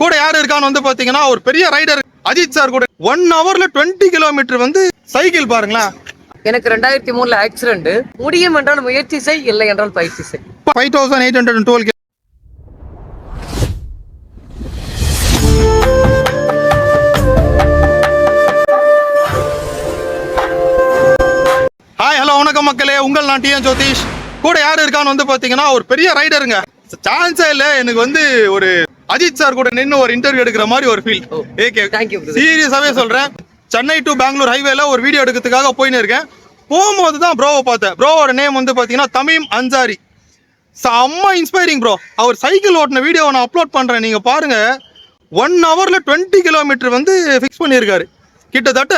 கூட யார் இருக்கான்னு வந்து பாத்தீங்கன்னா ஒரு பெரிய ரைடர் அஜித் சார் கூட 1 hourல 20 கிலோமீட்டர் வந்து சைக்கிள் பாருங்களேன். எனக்கு 2003 ஆக்சிடென்ட். முடியும் என்றால் முயற்சி செய், இல்லை என்றால் பயிற்சி செய். 5812. ஹாய் ஹலோ வணக்கம் மக்களே, உங்கள் நான் டிஎன் ஜோதிஷ். கூட யார் இருக்கான்னு வந்து பாத்தீங்கன்னா ஒரு பெரிய ரைடருங்க. சான்ஸே இல்லை எனக்கு வந்து ஒரு அஜித் சார் கூட நின்று ஒரு இன்டர்வியூ எடுக்கிற மாதிரி ஒரு ஃபீல். சீரியஸாவே சொல்றேன். சென்னை டு பெங்களூர் ஹைவேல ஒரு வீடியோ எடுக்கிறதுக்காக போயின்னு இருக்கேன். போகும்போது தான் ப்ரோவை பார்த்தேன். ப்ரோவோட நேம் வந்து பாத்தீங்கன்னா தமீம் அன்சாரி. செம்ம இன்ஸ்பைரிங் ப்ரோ. அவர் சைக்கிள் ஓட்டின வீடியோ நான் அப்லோட் பண்றேன், நீங்க பாருங்க. 1 hourல 20 கிலோமீட்டர் வந்து ஃபிக்ஸ் பண்ணியிருக்காரு. கிட்டத்தட்ட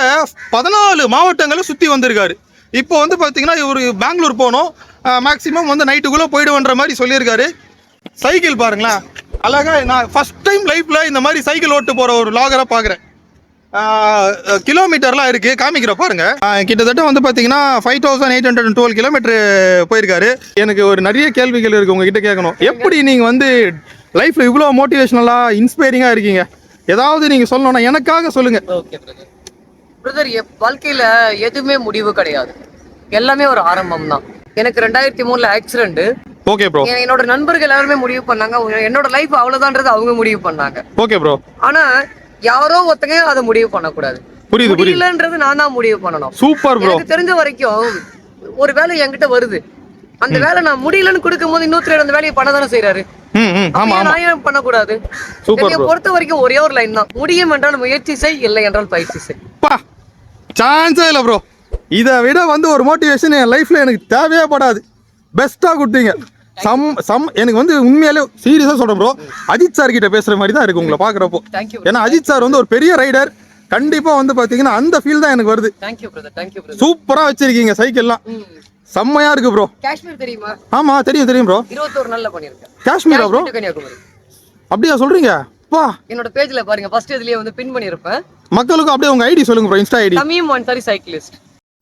14 மாவட்டங்களை சுற்றி வந்திருக்காரு. இப்போ வந்து பார்த்தீங்கன்னா இவர் பெங்களூர் போகணும், மேக்ஸிமம் வந்து நைட்டுக்குள்ளே போயிடுவன்ற மாதிரி சொல்லியிருக்காரு. சைக்கிள் பாருங்களேன் அழகா. நான் ஃபர்ஸ்ட் டைம் லைஃப்ல இந்த மாதிரி சைக்கிள் ஓட்டு போகிற ஒரு லாகரை பார்க்குறேன். கிலோமீட்டர்லாம் இருக்கு, காமிக்கிற பாருங்க. கிட்டத்தட்ட வந்து பார்த்தீங்கன்னா 5812 கிலோமீட்டர் போயிருக்காரு. எனக்கு ஒரு நிறைய கேள்விகள் இருக்கு உங்ககிட்ட கேட்கணும். எப்படி நீங்கள் வந்து லைஃப்ல இவ்வளோ மோட்டிவேஷனலாக இன்ஸ்பைரிங்காக இருக்கீங்க? ஏதாவது நீங்கள் சொல்லணும்னா எனக்காக சொல்லுங்க. பிரதர், வாழ்க்கையில எதுவுமே முடிவு கிடையாது, எல்லாமே ஒரு ஆரம்பம் தான். எனக்கு 2003 ஆக்சிடென்ட். Okay bro. என்னோட நண்பர்கள் எல்லாருமே முடிவு பண்ணாங்க, என்னோட லைஃப் அவ்வளவுதான்றது அவங்க முடிவு பண்ணாங்க. Okay bro. ஆனா யாரோ ஒருத்தங்க அதை முடிவு பண்ணக்கூடாது. புரியுது புரியலன்றது நான் தான் முடிவு பண்ணணும். Super bro. எனக்கு தெரிஞ்ச வரைக்கும் ஒரு வேலை என்கிட்ட வருது, அந்த வேலை நான் முடியலன்னு கொடுக்கும் போது இன்னொருத்தர் அந்த வேலையை பண்ண தானே செய்யறாரு. நான் ஏன் பண்ணக்கூடாது? என்னை பொறுத்த வரைக்கும் ஒரே ஒரு லைன் தான், முடியும் என்றால் முயற்சி செய், இல்லை என்றால் பயிற்சி செய். சான்ஸே இல்லை ப்ரோ. இதை விட வந்து ஒரு மோட்டிவேஷன் என் லைஃப்ல எனக்கு தேவையே படாது. பெஸ்டா கொடுத்தீங்க. எனக்கு வந்து உண்மையாலே சீரியஸா சொல்றேன் ப்ரோ, அஜித் சார் கிட்ட பேசுற மாதிரி தான் இருக்கு உங்களை பாக்குறப்போ. ஏன்னா அஜித் சார் வந்து ஒரு பெரிய ரைடர். கண்டிப்பா வந்து பாத்தீங்கன்னா அந்த ஃபீல் தான் எனக்கு வருது. சூப்பரா வச்சிருக்கீங்க சைக்கிள்லாம், செம்மையா இருக்கு ப்ரோ. காஷ்மீர் தெரியுமா? ஆமா தெரியும் ப்ரோ. 21 நாள்ல பண்ணிருக்கேன். காஷ்மீரா ப்ரோ? கன்னியாகுமரி. அப்படியா சொல்றீங்க? என்னோட பேஜ்ல பாருங்க, ஃபர்ஸ்ட் இதுலயே வந்து பின் பண்ணிருப்பேன். மக்களுக்கு அப்படியே உங்க ஐடி சொல்லுங்க bro, insta ID. Thameem Ansari cyclist.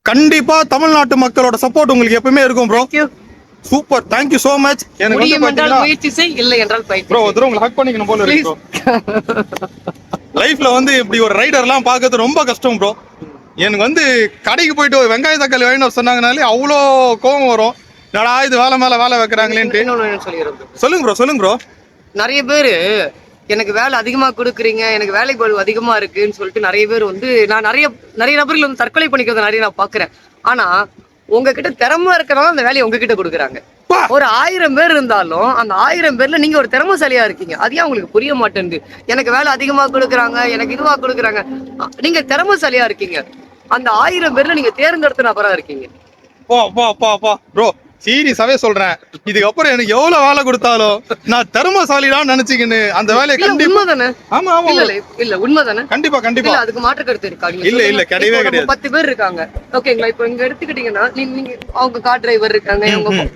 கண்டிப்பா தமிழ்நாட்டு மக்களோட சப்போர்ட் உங்களுக்கு எப்பவுமே இருக்கும் bro. Super, thank you so much. எனக்கு வந்து பாத்தீங்கன்னா முயற்சி செய், இல்லை என்றால் பயிற்சி ப்ரோ. ஒருத்தர் உங்களை ஹக் பண்ணிக்கணும் போல இருக்கு ப்ரோ. லைஃப்ல வந்து இப்படி ஒரு ரைடர்லாம் பார்க்கிறது ரொம்ப கஷ்டம் ப்ரோ. எனக்கு வந்து கடைக்கு போயிட்டு ஒரு வெங்காய தக்காளி வாங்கிட்டு சொன்னாங்கனாலே அவ்வளோ கோவம் வரும். என்னடா இது வேலை மேல வேலை வைக்கிறாங்களேன்ட்டு. சொல்லுங்க ப்ரோ, சொல்லுங்க ப்ரோ. நிறைய பேரு எனக்கு வேலை அதிகமா கொடுக்குறீங்க, எனக்கு வேலை பளு அதிகமா இருக்குன்னு சொல்லிட்டு நிறைய பேர் வந்து நான் நிறைய நபர்கள் வந்து தற்கொலை பண்ணிக்கிறத நிறைய நான் பாக்குறேன். ஆனா உங்ககிட்ட திறமை இருக்கிறனால அந்த வேலையை உங்ககிட்ட கொடுக்குறாங்க. ஒரு 1000 பேர் இருந்தாலும் அந்த 1000 பேர்ல நீங்க ஒரு திறமைசாலியா இருக்கீங்க. அது ஏன் உங்களுக்கு புரிய மாட்டேங்குது? எனக்கு வேலை அதிகமா கொடுக்குறாங்க, எனக்கு இதுவா கொடுக்குறாங்க. நீங்க திறமைசாலியா இருக்கீங்க, அந்த 1000 பேர்ல நீங்க தேர்ந்தெடுத்த நபரா இருக்கீங்க. ப்ரோ சீரியஸாவே சொல்றேன், இதுக்கப்புறம் எனக்கு எவ்வளவு வேலை கொடுத்தாலும் நான் திறமைசாலிதான் நினைச்சுக்கின்னு அந்த வேலையை கண்டிப்பா. உண்மைதானே? ஆமா ஆமா இல்ல உண்மைதானே? கண்டிப்பா கண்டிப்பா. அதுக்கு மாற்று கருத்து இருக்காங்க? இல்ல கிடையவே கிடையாது. 10 பேர் இருக்காங்க ஓகேங்களா. இப்போ இங்க எடுத்துக்கிட்டீங்கன்னா நீங்க அவங்க கார் டிரைவர் இருக்காங்க,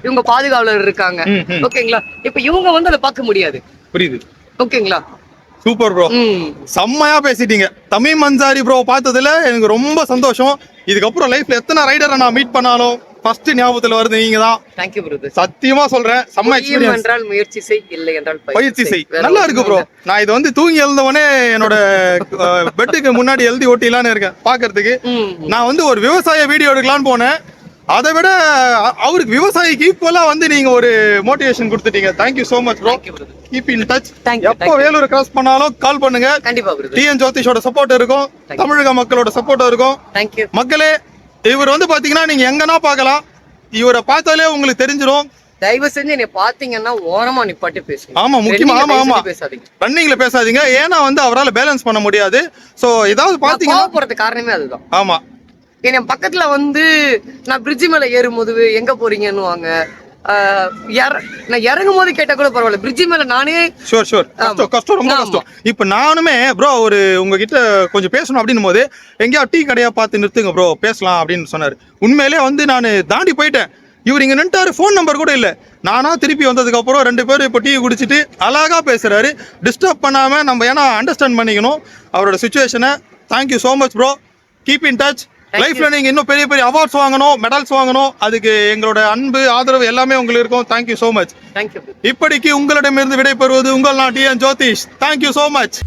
இவங்க பாதுகாவலர் இருக்காங்க ஓகேங்களா. இப்ப இவங்க வந்து அதை பார்க்க முடியாது. புரியுது ஓகேங்களா. சூப்பர் ப்ரோ, செம்மையா பேசிட்டீங்க. தமீம் அன்சாரி ப்ரோ பார்த்ததுல எனக்கு ரொம்ப சந்தோஷம். இதுக்கப்புறம் லைஃப்ல எத்தனை ரைடரை நான் மீட் பண்ணாலும் ஃபர்ஸ்ட் ஞாபகத்துல வருது நீங்க தான். Thank you brother. சத்தியமா சொல்றேன், செம்ம எக்ஸ்பீரியன்ஸ். என்றால் முயற்சி செய், இல்லை என்றால் பயிற்சி செய். நல்லா இருக்கு ப்ரோ. நான் இது வந்து தூங்கி எழுந்தவனே என்னோட பெட்டுக்கு முன்னாடி எழுதி ஓட்டிலான்னு இருக்கேன் பாக்குறதுக்கு. நான் வந்து ஒரு விவசாய வீடியோ எடுக்கலான்னு போனேன், அதை விட அவருக்கு விவசாயிக்கு ஈக்குவலா வந்து நீங்க ஒரு மோட்டிவேஷன் கொடுத்துட்டீங்க. Thank you so much bro. Keep in touch. எப்போ வேலூர் கிராஸ் பண்ணாலும் கால் பண்ணுங்க. கண்டிப்பா brother. டிஎன் ஜோதிஷோட சப்போர்ட் இருக்கும், தமிழக மக்களோட சப்போர்ட் இருக்கும். மக்களே, இவர் வந்து பாத்தீங்கன்னா நீங்க எங்கன்னா பார்க்கலாம், இவரை பார்த்தாலே உங்களுக்கு தெரிஞ்சிடும். தயவு செஞ்சு என்னை பாத்தீங்கன்னா ஓரமா நிப்பாட்டி பேசுங்க. ஆமா முக்கியமா. ஆமா ரன்னிங்ல பேசாதீங்க, ஏன்னா வந்து அவரால் பேலன்ஸ் பண்ண முடியாது. சோ ஏதாவது பாத்தீங்கன்னா போறது காரணமே அதுதான். ஆமா, என் பக்கத்துல வந்து நான் பிரிட்ஜ் மேல ஏறும்போது எங்க போறீங்கன்னு நான் இறங்கும் போது கேட்டா கூட பரவாயில்ல, பிரிட்ஜ் மேல நானே கஷ்டம் ரொம்ப கஷ்டம். இப்ப நானுமே ப்ரோ ஒரு உங்ககிட்ட கொஞ்சம் பேசணும் அப்படின்னும் போது எங்கேயா டீ கடையா பார்த்து நிறுத்துங்க ப்ரோ பேசலாம் அப்படின்னு சொன்னாரு. உண்மையிலே வந்து நான் தாண்டி போயிட்டேன். இவர் இங்க நின்ட்டாரு, ஃபோன் நம்பர் கூட இல்லை. நானா திருப்பி வந்ததுக்கு அப்புறம் 2 பேரும் இப்போ டீ குடிச்சிட்டு அழகா பேசுறாரு. டிஸ்டர்ப் பண்ணாம நம்ம ஏன்னா அண்டர்ஸ்டாண்ட் பண்ணிக்கணும் அவரோட சுச்சுவேஷனை. Thank you so much bro. Keep in touch. லைஃப்ல நீங்க இன்னும் பெரிய பெரிய அவார்ட்ஸ் வாங்கணும், மெடல்ஸ் வாங்கணும். அதுக்கு எங்களோட அன்பு, ஆதரவு எல்லாமே உங்களுக்கு இருக்கும். Thank you so much. தேங்க்யூ. இப்படிக்கு உங்களிடமிருந்து விடைபெறுவது உங்கள் நான் TN Jothish. Thank you so much.